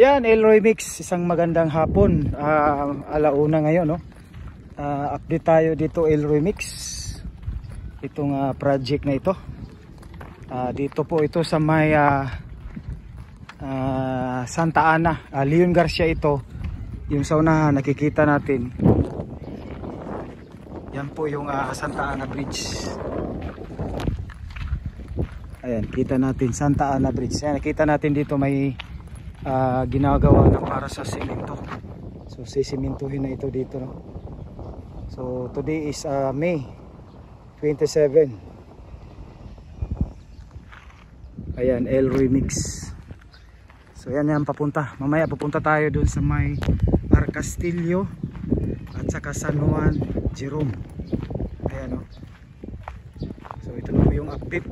Yan, Elroy Mix, isang magandang hapon. Alauna ngayon, no? Update tayo dito, Elroy Mix. Itong project na ito. Dito po ito sa may Santa Ana, Leon Garcia ito. Yung sa unahan nakikita natin. Yan po yung Santa Ana Bridge. Ayan, kita natin Santa Ana Bridge. Ayan, nakita natin dito may ginagawa na para sa semento. So sisimentuhin na ito dito, no? So today is May 27. Ayan, Elroy Mix. So yan yan papunta. Mamaya papunta tayo dun sa may Arcastillo at saka San Juan Jerome. Ayan, no? So ito na po yung update.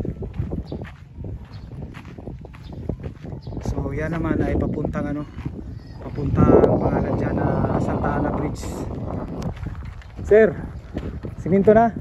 So yan naman ay papuntang papuntang pangalan dyan na Santa Ana Bridge. Sir, siminto na.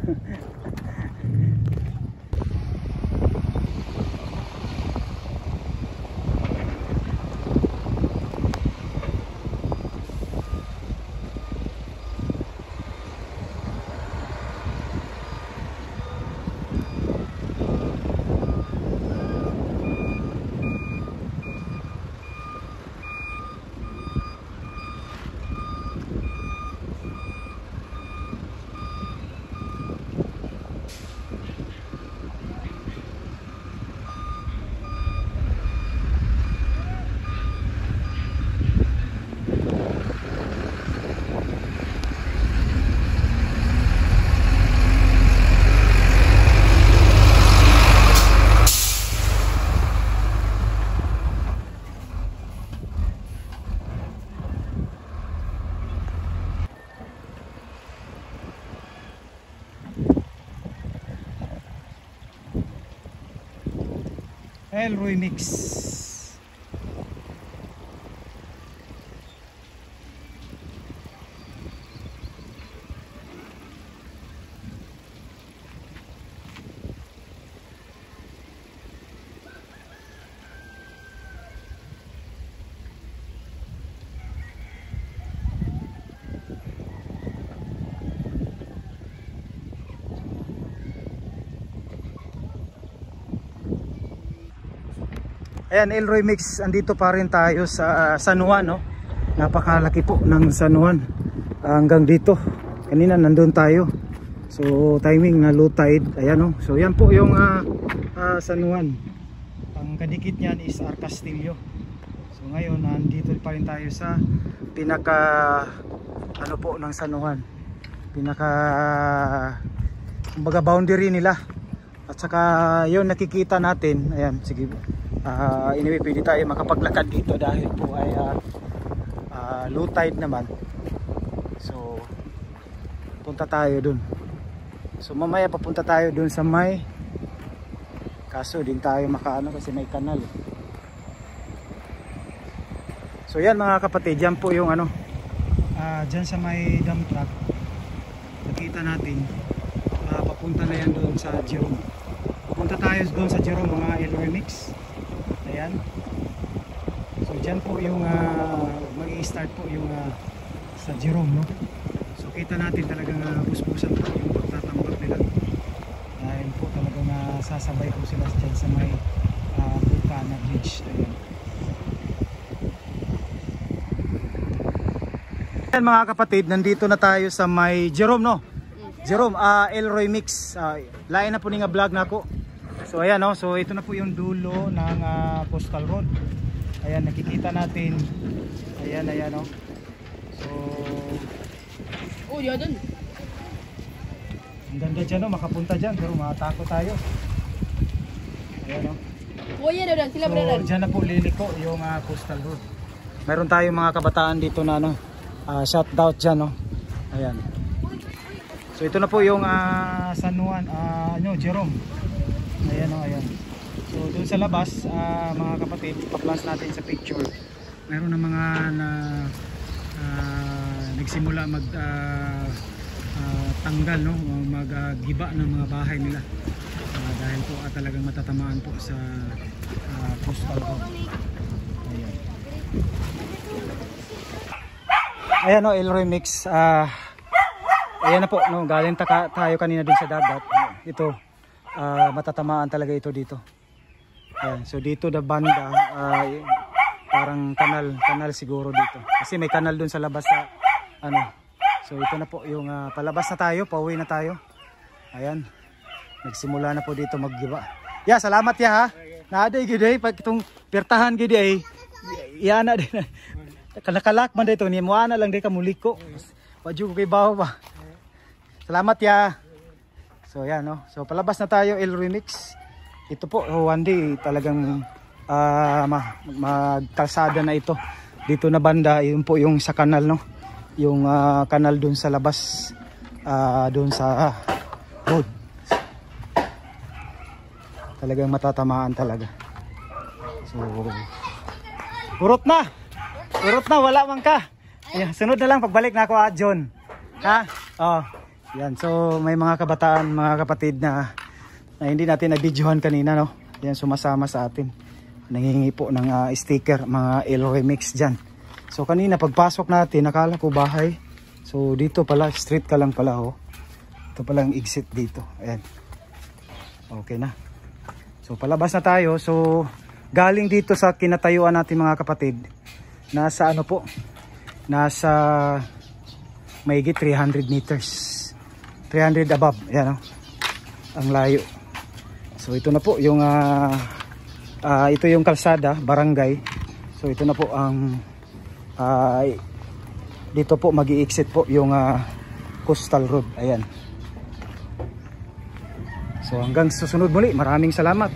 Elroy Mix. Ayan, Elroy Mix, andito pa rin tayo sa San Juan, no? Napakalaki po ng San Juan hanggang dito. Kanina nandun tayo. So timing na low tide. Ayan, no? So yan po yung San Juan. Ang kadikit niyan is Arcastillo. So ngayon nandito pa rin tayo sa pinaka po ng San Juan. Pinaka kumbaga boundary nila. At saka yun nakikita natin. Ayan, sige. Anyway, pwede tayo makapaglakad dito dahil po ay low tide naman. So punta tayo dun. So mamaya papunta tayo dun sa may, kaso din tayo makaano kasi may kanal. So yan mga kapatid, yan po yung dyan sa may dump truck. Nakita natin papunta na yan dun sa Jerome. Papunta tayo dun sa Jerome mga Elroy Mix. Ayan. So dyan po yung mag-i-start po yung sa Jerome, no? So kita natin talagang busbusan po yung pagtatambak nila. Dahil po talagang sasabay po sila dyan sa may Butana Bridge. Ayan. Ayan mga kapatid, nandito na tayo sa may Jerome, no? Jerome, Elroy Mix. Lain na po nga vlog na ako. So ayan, no? So ito na po yung dulo ng Postal Road. Ayan, nakikita natin. Ayan, ayan, no? So oh, yan dun. Ang ganda dyan, no? Makapunta dyan, pero matakot tayo. Ayan, no? Oh, yan dun, sila so dyan na po liliko yung Postal Road. Meron tayong mga kabataan dito na shout out dyan, no? Ayan. So ito na po yung San Juan, Jerome. Ayan, o, ayan. So doon sa labas, mga kapatid, pa-plus natin sa picture. Meron na mga nagsimula tanggal, no? Mag-giba ng mga bahay nila. Dahil po talagang matatamaan po sa postal road. Ayan. Ayan o, Elroy Mix. Ayan na po, no, galing tayo kanina dun sa dagat. Ito, matatamaan talaga ito dito. Ayan, so dito na banda, parang kanal siguro dito. Kasi may kanal dun sa labas sa ano. So ito na po yung palabas na tayo, pauwi na tayo. Ayan, nagsimula na po dito maggiba. Yeah, salamat ya ha. Naaday gid ay pag itong pertahan gid ay iyana din. Nakalak man dito ni mo ana lang di ka muliko. Wadyo kay bawo ba. Salamat ya. So yan no. So palabas na tayo Elroy Mix. Ito po one day talagang magkalsada na ito. Dito na banda yun po yung sa kanal no. Yung kanal dun sa labas dun sa road. Talagang matatamaan talaga. So urot na, wala man ka. Ayan, sunod na lang pagbalik na ako John. Ha? Oh, yan. So may mga kabataan, mga kapatid na hindi natin na-videohan kanina no. Yan sumasama sa atin. Nangihingi po ng sticker, mga Elroy Mix dyan. So kanina pagpasok natin, nakala ko bahay. So dito pala, street ka lang pala oh. Ito pala yung exit dito. Ayan. Okay na. So palabas na tayo. So galing dito sa kinatayuan natin mga kapatid. Nasa ano po? Nasa mahigit 300 meters. 300 above. Ayan oh. Ang layo. So ito na po yung ito yung kalsada, barangay. So ito na po ang dito po magi-exit po yung coastal road. Ayan. So hanggang susunod muli, maraming salamat.